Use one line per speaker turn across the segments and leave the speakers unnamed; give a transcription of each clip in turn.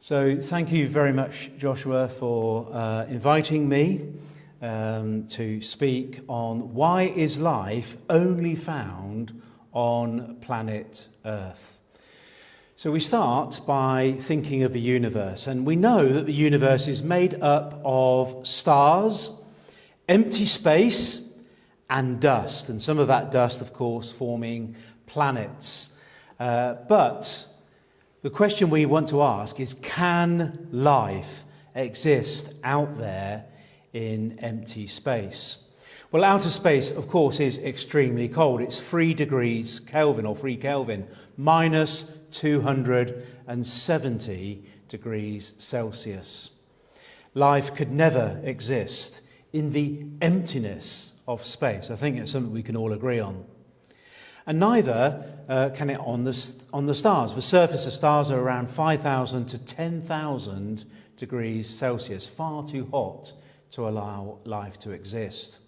So thank you very much, Joshua, for inviting me to speak on why is life only found on planet Earth. So we start by thinking of the universe, and we know that the universe is made up of stars, empty space, and dust, and some of that dust, of course, forming planets. But the question we want to ask is, can life exist out there in empty space? Well, outer space, of course, is extremely cold. It's 3 degrees Kelvin, or 3 Kelvin, minus 270 degrees Celsius. Life could never exist in the emptiness of space. I think it's something we can all agree on. And neither can it on the stars. The surface of stars are around 5,000 to 10,000 degrees Celsius, far too hot to allow life to exist.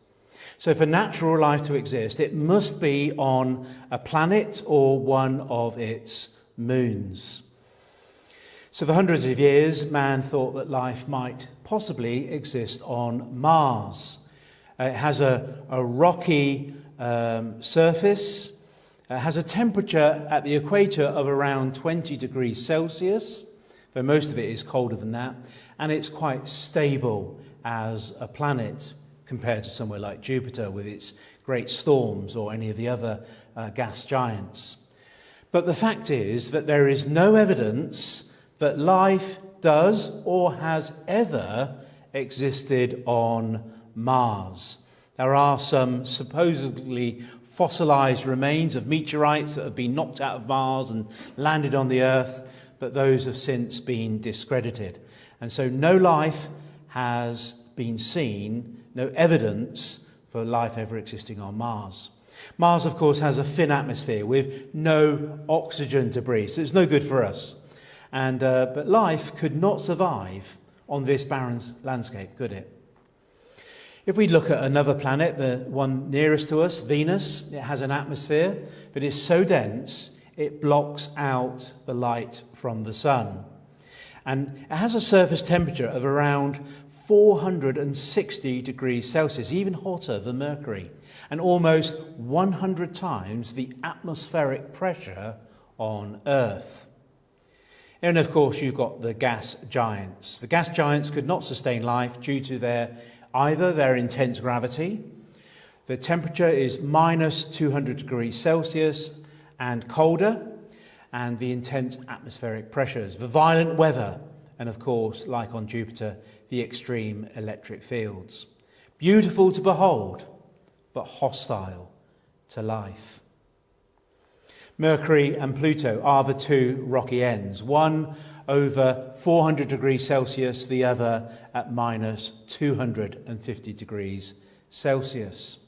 So for natural life to exist, it must be on a planet or one of its moons. So for hundreds of years, man thought that life might possibly exist on Mars. It has a rocky surface. It has a temperature at the equator of around 20 degrees Celsius, though most of it is colder than that, and it's quite stable as a planet compared to somewhere like Jupiter with its great storms or any of the other gas giants. But the fact is that there is no evidence that life does or has ever existed on Mars. There are some supposedly fossilized remains of meteorites that have been knocked out of Mars and landed on the Earth, but those have since been discredited. And so no life has been seen, no evidence for life ever existing on Mars. Mars, of course, has a thin atmosphere with no oxygen to breathe, so it's no good for us. But life could not survive on this barren landscape, could it? If we look at another planet, the one nearest to us, Venus, it has an atmosphere that is so dense it blocks out the light from the sun. And it has a surface temperature of around 460 degrees Celsius, even hotter than Mercury, and almost 100 times the atmospheric pressure on Earth. And of course, you've got the gas giants. The gas giants could not sustain life due to either their intense gravity, the temperature is minus 200 degrees Celsius and colder, and the intense atmospheric pressures, the violent weather, and of course, like on Jupiter, the extreme electric fields. Beautiful to behold, but hostile to life. Mercury and Pluto are the two rocky ends, one over 400 degrees Celsius, the other at minus 250 degrees Celsius.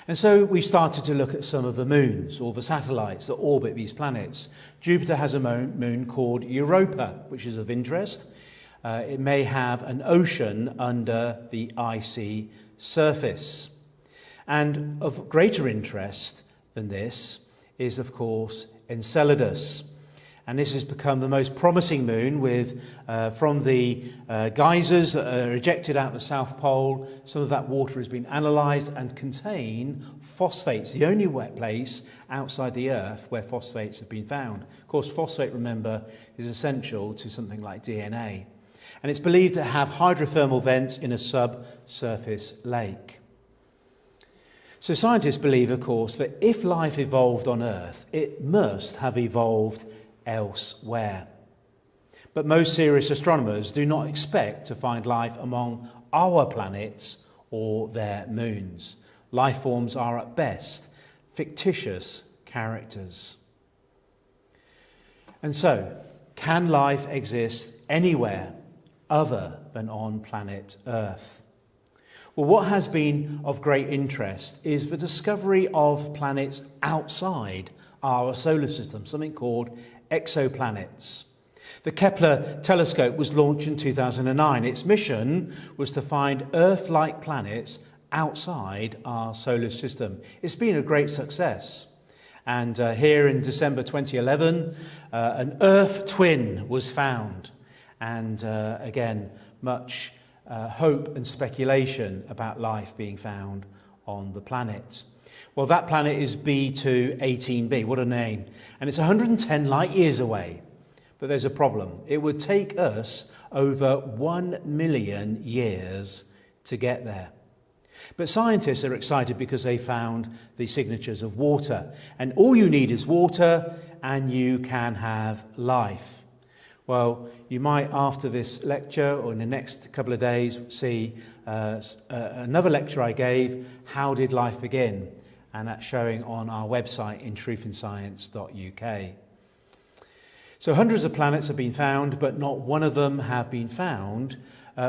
And so we started to look at some of the moons, or the satellites that orbit these planets. Jupiter has a moon called Europa, which is of interest. It may have an ocean under the icy surface. And of greater interest than this is, of course, Enceladus. And this has become the most promising moon from the geysers that are ejected out the South Pole. Some of that water has been analysed and contain phosphates, the only wet place outside the Earth where phosphates have been found. Of course, phosphate, remember, is essential to something like DNA. And it's believed to have hydrothermal vents in a subsurface lake. So scientists believe, of course, that if life evolved on Earth, it must have evolved elsewhere. But most serious astronomers do not expect to find life among our planets or their moons. Life forms are at best fictitious characters. And so, can life exist anywhere other than on planet Earth? Well, what has been of great interest is the discovery of planets outside our solar system, something called exoplanets. The Kepler telescope was launched in 2009. Its mission was to find Earth-like planets outside our solar system. It's been a great success. And here in December 2011, an Earth twin was found. and again, much hope and speculation about life being found on the planet. Well, that planet is B218b, what a name. And it's 110 light years away. But there's a problem. It would take us over 1 million years to get there. But scientists are excited because they found the signatures of water. And all you need is water, and you can have life. Well, you might, after this lecture or in the next couple of days, see another lecture I gave, How Did Life Begin? And that's showing on our website in truthinscience.uk. So hundreds of planets have been found, but not one of them have been found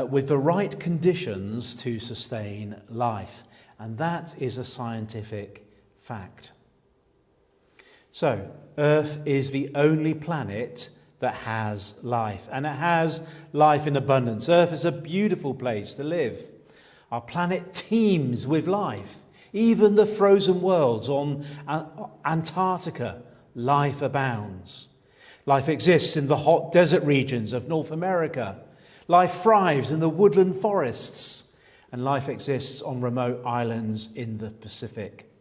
with the right conditions to sustain life. And that is a scientific fact. So, Earth is the only planet that has life, and it has life in abundance. Earth is a beautiful place to live. Our planet teems with life. Even the frozen worlds on Antarctica, life abounds. Life exists in the hot desert regions of North America. Life thrives in the woodland forests. And life exists on remote islands in the Pacific.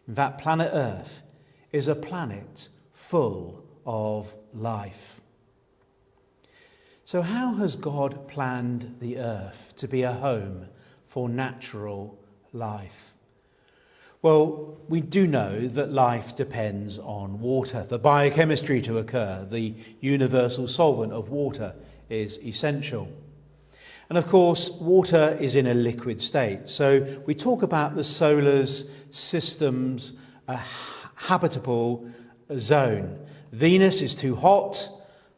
In fact, planet Earth is a planet full of life. So how has God planned the earth to be a home for natural life? Well, we do know that life depends on water. For biochemistry to occur, the universal solvent of water is essential. And of course, water is in a liquid state. So we talk about the solar system's habitable zone. Venus is too hot,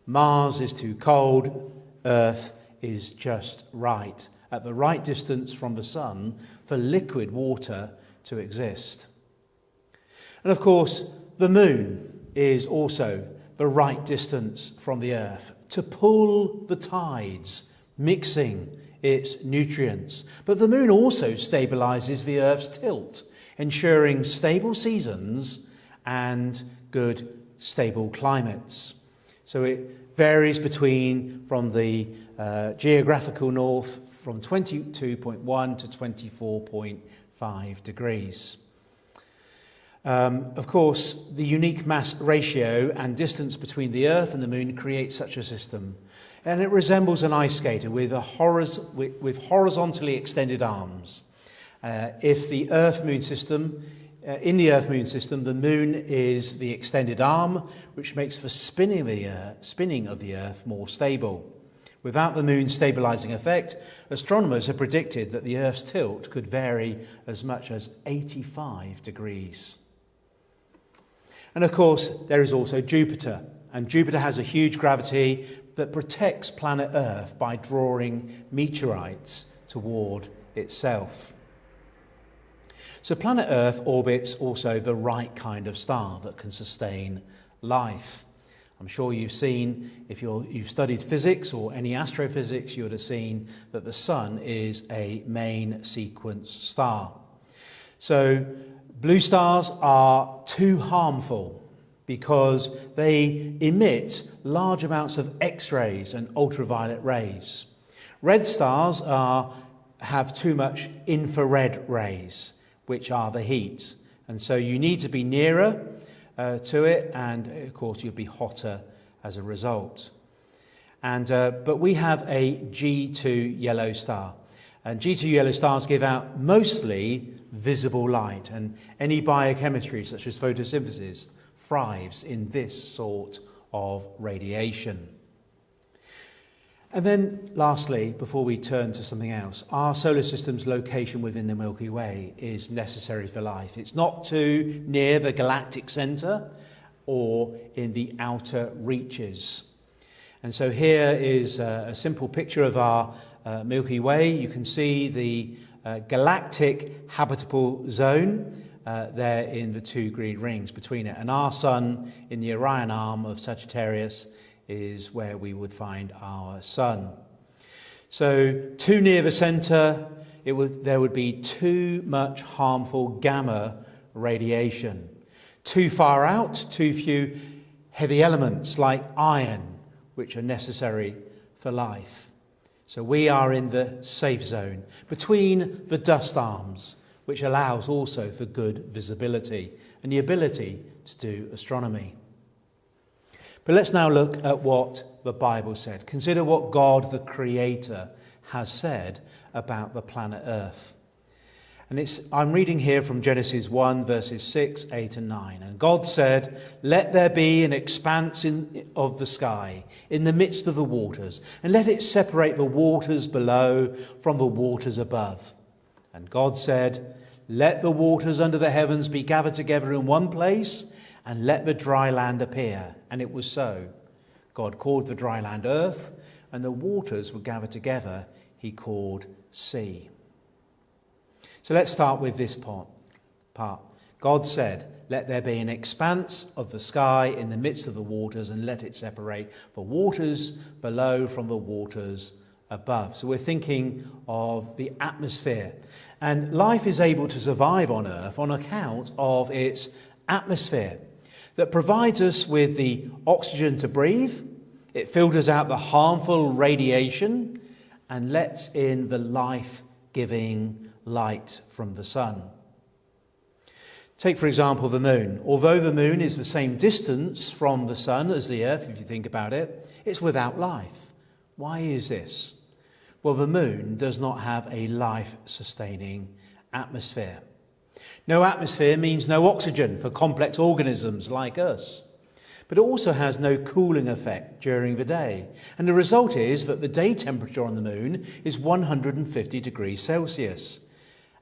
Mars is too cold, Earth is just right, at the right distance from the sun for liquid water to exist. And of course, the moon is also the right distance from the earth to pull the tides, mixing its nutrients. But the moon also stabilizes the earth's tilt, ensuring stable seasons and good stable climates. So it varies from the geographical north from 22.1 to 24.5 degrees. Of course, the unique mass ratio and distance between the Earth and the Moon creates such a system. And it resembles an ice skater with horizontally extended arms. In the Earth-Moon system, the Moon is the extended arm, which makes the spinning of the Earth more stable. Without the Moon's stabilizing effect, astronomers have predicted that the Earth's tilt could vary as much as 85 degrees. And of course, there is also Jupiter. And Jupiter has a huge gravity that protects planet Earth by drawing meteorites toward itself. So planet Earth orbits also the right kind of star that can sustain life. I'm sure you've seen, if you've studied physics or any astrophysics, you would have seen that the Sun is a main sequence star. So blue stars are too harmful because they emit large amounts of X-rays and ultraviolet rays. Red stars have too much infrared rays, which are the heat. And so you need to be nearer to it, and of course you'll be hotter as a result. But we have a G2 yellow star. And G2 yellow stars give out mostly visible light, and any biochemistry such as photosynthesis thrives in this sort of radiation. And then lastly, before we turn to something else, our solar system's location within the Milky Way is necessary for life. It's not too near the galactic centre or in the outer reaches. And so here is a simple picture of our Milky Way. You can see the galactic habitable zone there in the two green rings between it. And our sun in the Orion arm of Sagittarius is where we would find our sun. So too near the centre, there would be too much harmful gamma radiation. Too far out, too few heavy elements like iron, which are necessary for life. So we are in the safe zone between the dust arms, which allows also for good visibility and the ability to do astronomy. But let's now look at what the Bible said. Consider what God, the Creator, has said about the planet Earth. And I'm reading here from Genesis 1, verses 6, 8 and 9. And God said, "Let there be an expanse of the sky in the midst of the waters, and let it separate the waters below from the waters above." And God said, "Let the waters under the heavens be gathered together in one place, and let the dry land appear." And it was so. God called the dry land earth, and the waters were gathered together he called sea. So let's start with this part. God said, "Let there be an expanse of the sky in the midst of the waters, and let it separate the waters below from the waters above." So we're thinking of the atmosphere. And life is able to survive on Earth on account of its atmosphere that provides us with the oxygen to breathe. It filters out the harmful radiation and lets in the life-giving light from the sun. Take, for example, the moon. Although the moon is the same distance from the sun as the earth, if you think about it, it's without life. Why is this? Well, the moon does not have a life-sustaining atmosphere. No atmosphere means no oxygen for complex organisms like us. But it also has no cooling effect during the day. And the result is that the day temperature on the moon is 150 degrees Celsius.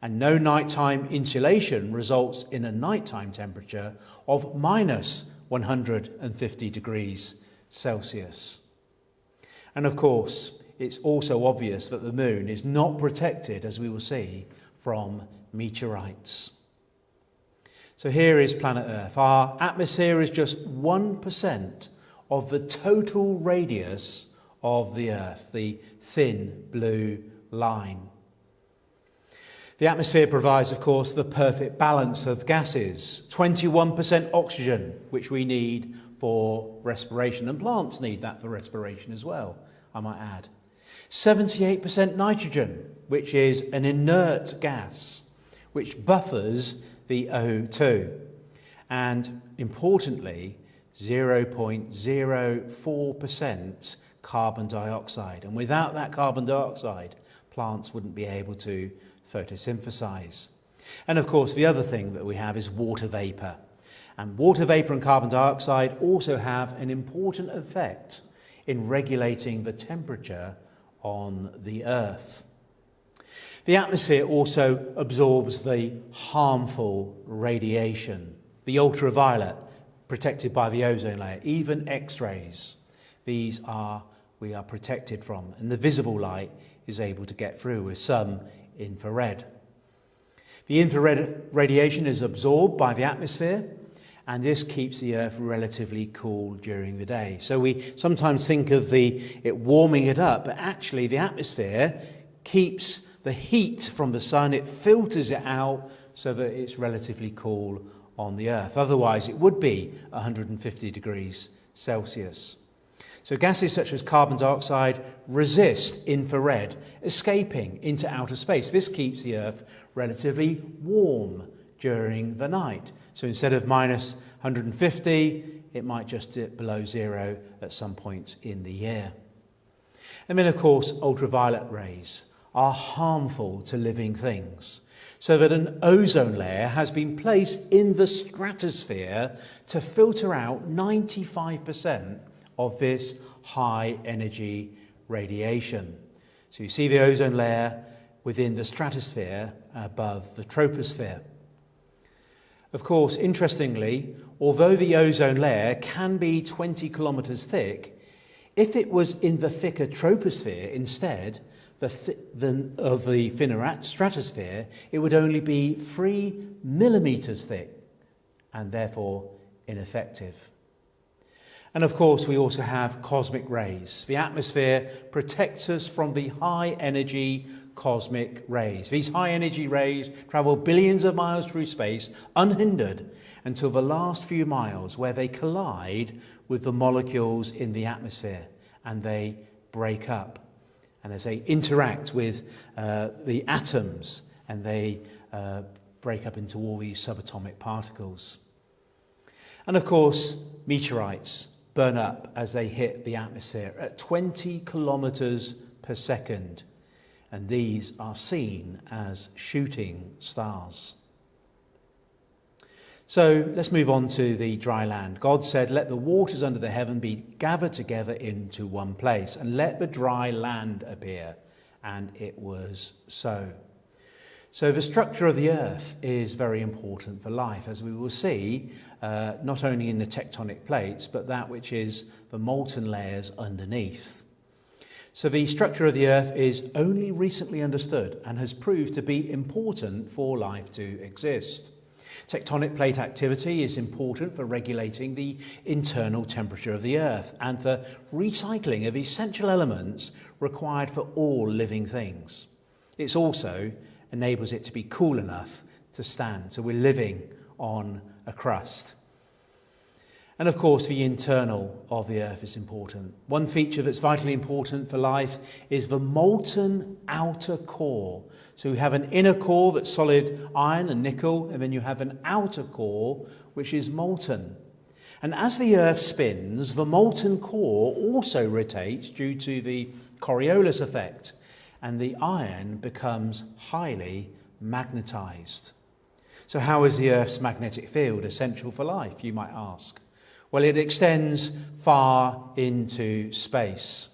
And no nighttime insulation results in a nighttime temperature of minus 150 degrees Celsius. And of course, it's also obvious that the moon is not protected, as we will see, from meteorites. So here is planet Earth. Our atmosphere is just 1% of the total radius of the Earth, the thin blue line. The atmosphere provides, of course, the perfect balance of gases. 21% oxygen, which we need for respiration, and plants need that for respiration as well, I might add. 78% nitrogen, which is an inert gas, which buffers the O2, and importantly 0.04% carbon dioxide. And without that carbon dioxide, plants wouldn't be able to photosynthesize. And of course, the other thing that we have is water vapor. And water vapor and carbon dioxide also have an important effect in regulating the temperature on the Earth. The atmosphere also absorbs the harmful radiation, the ultraviolet, protected by the ozone layer, even X-rays. We are protected from, and the visible light is able to get through with some infrared. The infrared radiation is absorbed by the atmosphere, and this keeps the Earth relatively cool during the day. So we sometimes think of it warming it up, but actually the atmosphere keeps the heat from the sun, it filters it out so that it's relatively cool on the Earth. Otherwise, it would be 150 degrees Celsius. So gases such as carbon dioxide resist infrared, escaping into outer space. This keeps the Earth relatively warm during the night. So instead of minus 150, it might just dip below zero at some points in the year. And then, of course, ultraviolet rays are harmful to living things, so that an ozone layer has been placed in the stratosphere to filter out 95% of this high energy radiation. So you see the ozone layer within the stratosphere above the troposphere. Of course, interestingly, although the ozone layer can be 20 kilometers thick, if it was in the thicker troposphere instead of the thinner stratosphere, it would only be 3 millimeters thick and therefore ineffective. And of course, we also have cosmic rays. The atmosphere protects us from the high energy cosmic rays. These high energy rays travel billions of miles through space unhindered until the last few miles, where they collide with the molecules in the atmosphere and they break up. And as they interact with the atoms, and they break up into all these subatomic particles. And of course, meteorites burn up as they hit the atmosphere at 20 kilometers per second. And these are seen as shooting stars. So let's move on to the dry land. God said, "Let the waters under the heaven be gathered together into one place, and let the dry land appear." And it was so. So the structure of the earth is very important for life, as we will see, not only in the tectonic plates, but that which is the molten layers underneath. So the structure of the earth is only recently understood and has proved to be important for life to exist. Tectonic plate activity is important for regulating the internal temperature of the earth and for recycling of essential elements required for all living things. It also enables it to be cool enough to stand. So we're living on a crust. And of course, the internal of the earth is important. One feature that's vitally important for life is the molten outer core. So we have an inner core that's solid iron and nickel, and then you have an outer core which is molten. And as the earth spins, the molten core also rotates due to the Coriolis effect, and the iron becomes highly magnetized. So how is the earth's magnetic field essential for life, you might ask? Well, it extends far into space.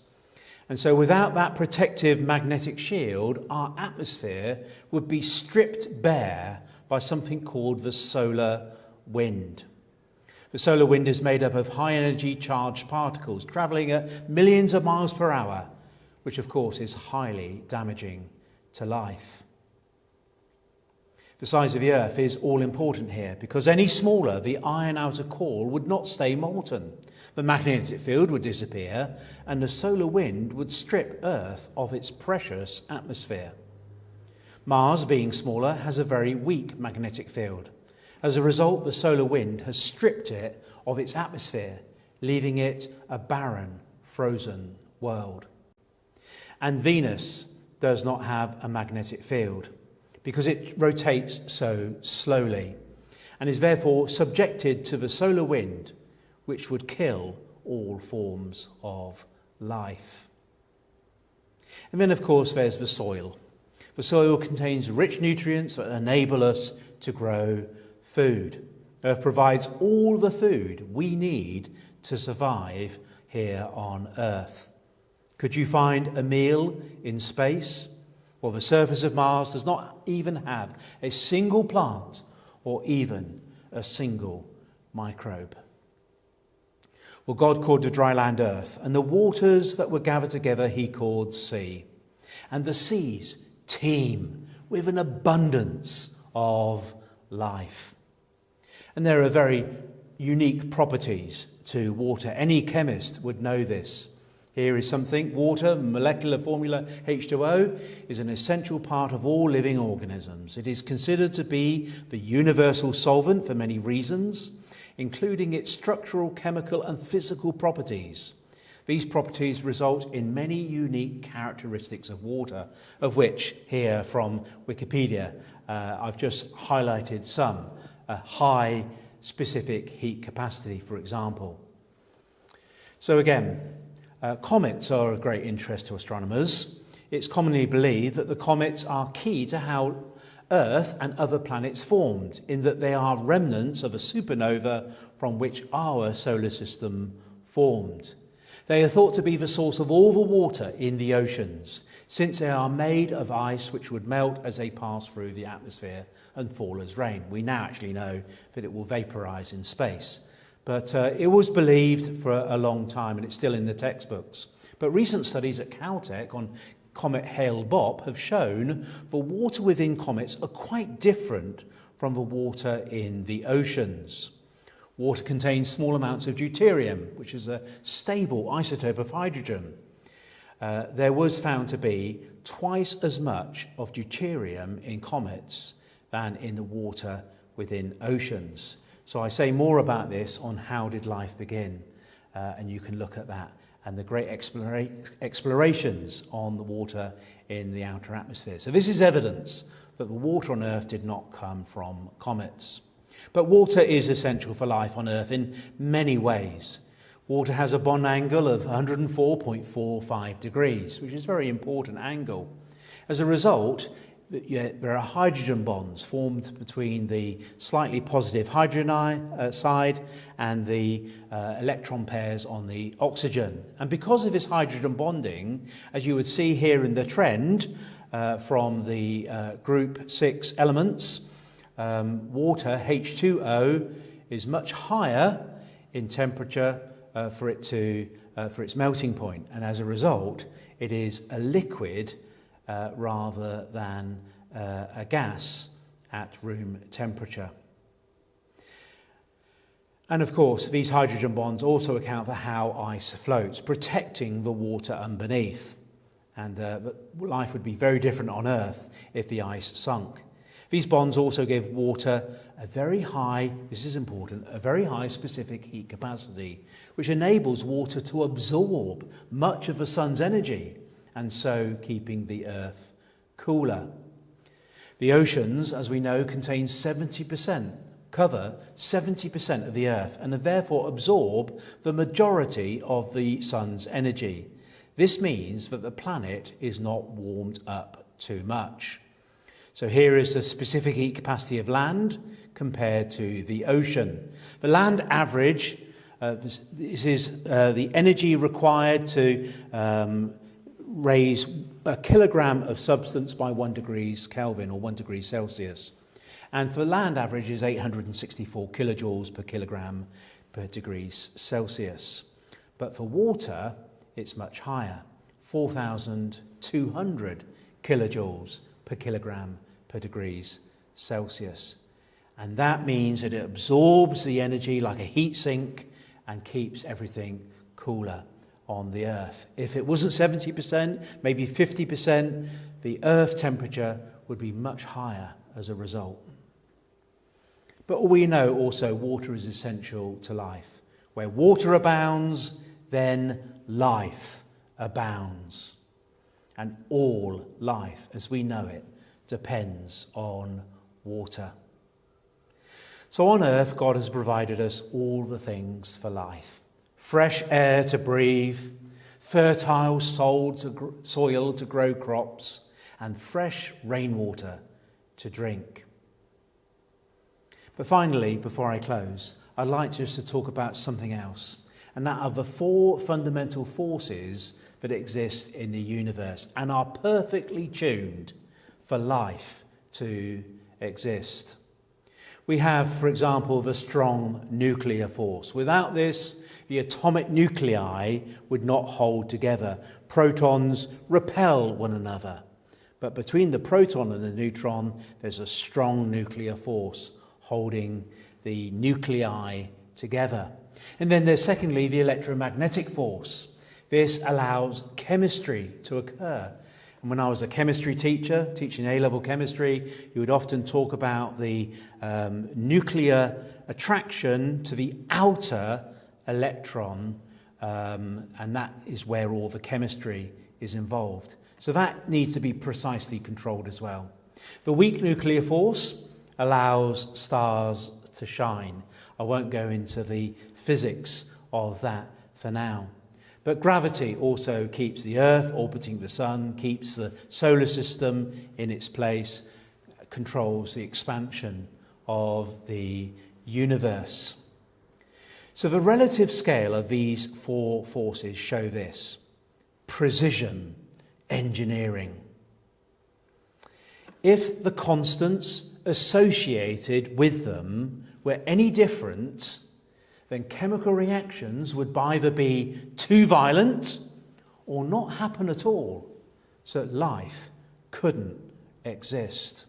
And so without that protective magnetic shield, our atmosphere would be stripped bare by something called the solar wind. The solar wind is made up of high-energy charged particles travelling at millions of miles per hour, which of course is highly damaging to life. The size of the earth is all important here, because any smaller, the iron outer core would not stay molten. The magnetic field would disappear, and the solar wind would strip Earth of its precious atmosphere. Mars, being smaller, has a very weak magnetic field. As a result, the solar wind has stripped it of its atmosphere, leaving it a barren, frozen world. And Venus does not have a magnetic field, because it rotates so slowly and is therefore subjected to the solar wind, which would kill all forms of life. And then, of course, there's the soil. The soil contains rich nutrients that enable us to grow food. Earth provides all the food we need to survive here on Earth. Could you find a meal in space? Well, the surface of Mars does not even have a single plant or even a single microbe. Well, God called the dry land earth, and the waters that were gathered together he called sea. And the seas teem with an abundance of life. And there are very unique properties to water. Any chemist would know this. Here is something. Water, molecular formula H2O, is an essential part of all living organisms. It is considered to be the universal solvent for many reasons, including its structural, chemical and physical properties. These properties result in many unique characteristics of water, of which here from Wikipedia I've just highlighted some. High specific heat capacity, for example. So again, comets are of great interest to astronomers. It's commonly believed that the comets are key to how Earth and other planets formed, in that they are remnants of a supernova from which our solar system formed. They are thought to be the source of all the water in the oceans, since they are made of ice which would melt as they pass through the atmosphere and fall as rain. We now actually know that it will vaporize in space. But it was believed for a long time, and it's still in the textbooks. But recent studies at Caltech on Comet Hale-Bopp have shown the water within comets are quite different from the water in the oceans. Water contains small amounts of deuterium, which is a stable isotope of hydrogen. There was found to be twice as much of deuterium in comets than in the water within oceans. So I say more about this on How Did Life Begin, and you can look at that and the great explorations on the water in the outer atmosphere. So this is evidence that the water on Earth did not come from comets. But water is essential for life on Earth in many ways. Water has a bond angle of 104.45 degrees, which is a very important angle. As a result, there are hydrogen bonds formed between the slightly positive hydrogen side and the electron pairs on the oxygen. And because of this hydrogen bonding, as you would see here in the trend from the group 6 elements, water, H2O, is much higher in temperature for its melting point. And as a result, it is a liquid rather than a gas at room temperature. And of course, these hydrogen bonds also account for how ice floats, protecting the water underneath. And life would be very different on Earth if the ice sunk. These bonds also give water a very high, this is important, a very high specific heat capacity, which enables water to absorb much of the sun's energy, and so keeping the Earth cooler. The oceans, as we know, cover 70% of the Earth, and therefore absorb the majority of the sun's energy. This means that the planet is not warmed up too much. So here is the specific heat capacity of land compared to the ocean. The land average, this is the energy required to raise a kilogram of substance by 1 degree Kelvin or 1 degree Celsius. And for land average is 864 kilojoules per kilogram per degrees Celsius. But for water, it's much higher, 4,200 kilojoules per kilogram per degrees Celsius. And that means that it absorbs the energy like a heat sink and keeps everything cooler on the Earth. If it wasn't 70%, maybe 50%, the Earth temperature would be much higher as a result. But we know also water is essential to life. Where water abounds, then life abounds. And all life, as we know it, depends on water. So on Earth, God has provided us all the things for life. Fresh air to breathe, fertile soil to grow crops, and fresh rainwater to drink. But finally, before I close, I'd like just to talk about something else, and that are the 4 fundamental forces that exist in the universe and are perfectly tuned for life to exist. We have, for example, the strong nuclear force. Without this, the atomic nuclei would not hold together. Protons repel one another. But between the proton and the neutron, there's a strong nuclear force holding the nuclei together. And then there's secondly the electromagnetic force. This allows chemistry to occur. And when I was a chemistry teacher, teaching A-level chemistry, you would often talk about the nuclear attraction to the outer electron, and that is where all the chemistry is involved. So that needs to be precisely controlled as well. The weak nuclear force allows stars to shine. I won't go into the physics of that for now. But gravity also keeps the Earth orbiting the Sun, keeps the solar system in its place, controls the expansion of the universe. So the relative scale of these 4 forces show this: precision, engineering. If the constants associated with them were any different, then chemical reactions would either be too violent or not happen at all, so that life couldn't exist.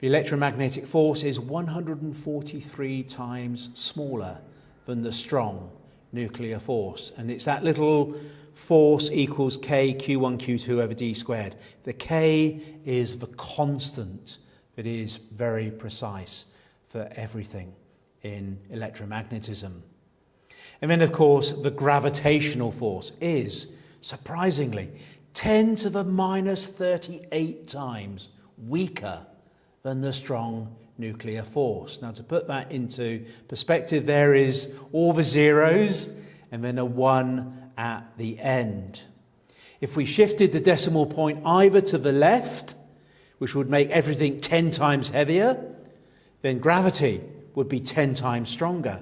The electromagnetic force is 143 times smaller than the strong nuclear force, and it's that little force equals K Q1 Q2 over D squared. The K is the constant that is very precise for everything in electromagnetism. And then, of course, the gravitational force is, surprisingly, 10 to the minus 38 times weaker than the strong nuclear force. Now, to put that into perspective, there is all the zeros and then a 1 at the end. If we shifted the decimal point either to the left, which would make everything 10 times heavier, then gravity would be 10 times stronger.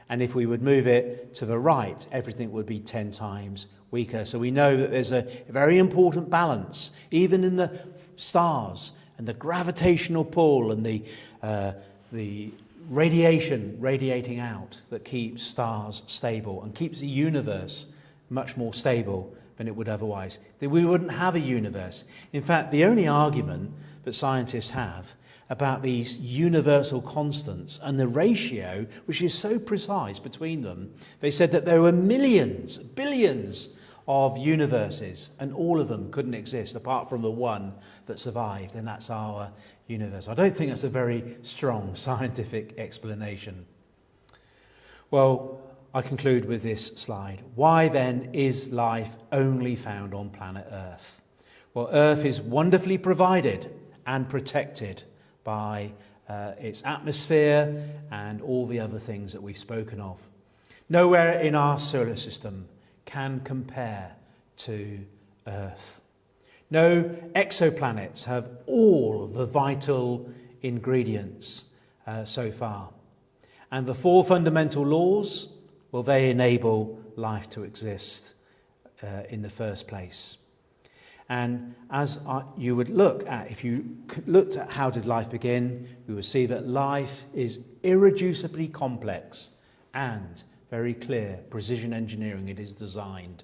And if we would move it to the right, everything would be 10 times weaker. So we know that there's a very important balance, even in the stars, and the gravitational pull and the radiation radiating out that keeps stars stable and keeps the universe much more stable than it would otherwise. We wouldn't have a universe. In fact, the only argument that scientists have about these universal constants and the ratio, which is so precise between them, they said that there were millions, billions of universes, and all of them couldn't exist apart from the one that survived, and that's our universe. I don't think that's a very strong scientific explanation. Well, I conclude with this slide. Why then is life only found on planet Earth? Well, Earth is wonderfully provided and protected by its atmosphere and all the other things that we've spoken of. Nowhere in our solar system can compare to Earth. No exoplanets have all the vital ingredients so far. And the 4 fundamental laws, well, they enable life to exist in the first place. And as you would look at, if you looked at how did life begin, we would see that life is irreducibly complex and very clear. Precision engineering, it is designed.